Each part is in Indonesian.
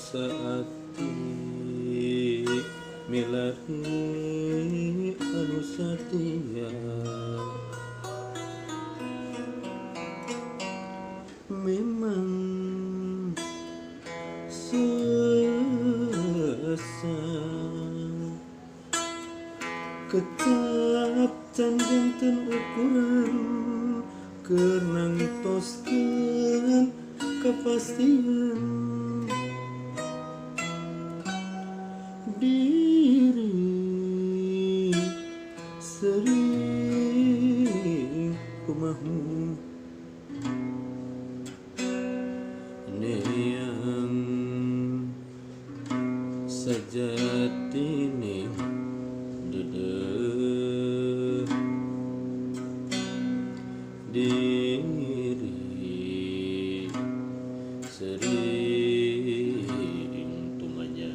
saati milari anu satia memang sesa ketap janten ukuran kerenang toskeun kepastian diri sering kumahu neang sajatine dedeuh diri sering tumanya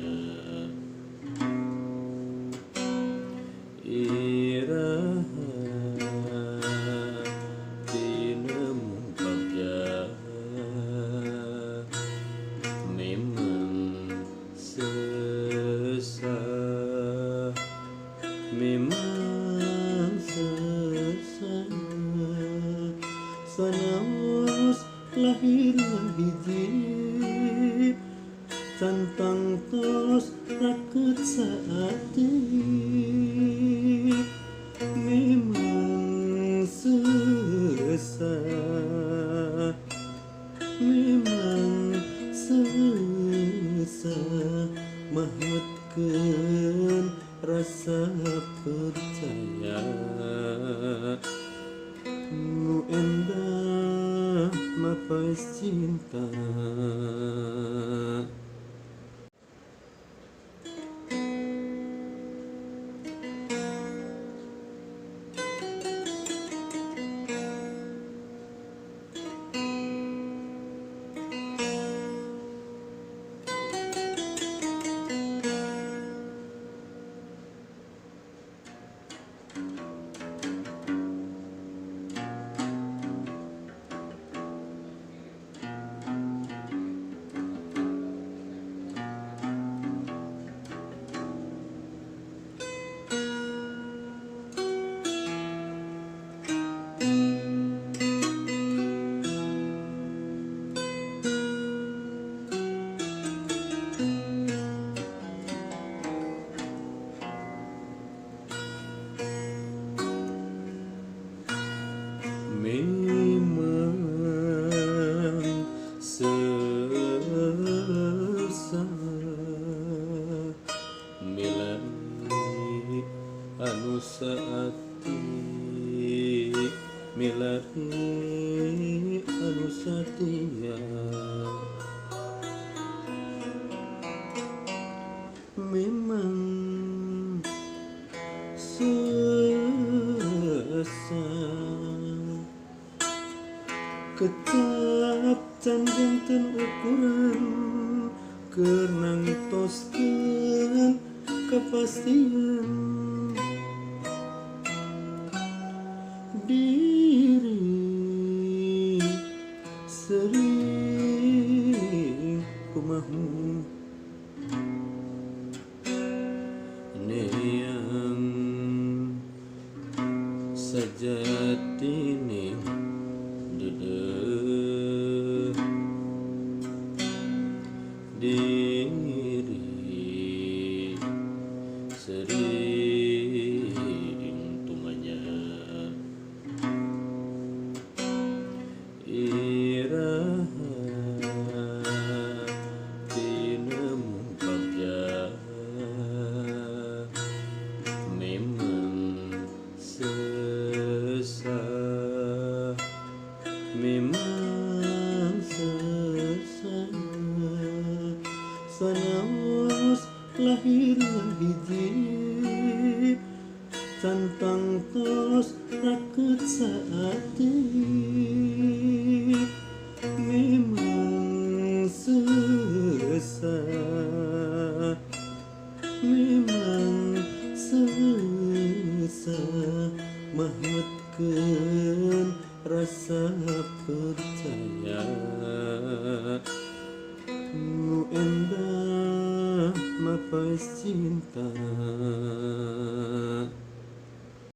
iraha tinemu bagja memang sesah memang sesah sanaos lahir hiji tantang tos raket saati memang sesah memang sesah mahmutkeun rasa percaya nu endah mapais cinta memang sesah milari anu saati milari anu satia memang sesah ketap janten ukuran kerenang toskeun kepastian diri sering kumahu neang sajatine dedeuh diri sering tumanya iraha tinemu bagja memang sesah memang sesah sanaos lahir hiji tantang tos raket saati memang sesah memang sesah mahmutkeun rasa percaya nu endah lapas cinta.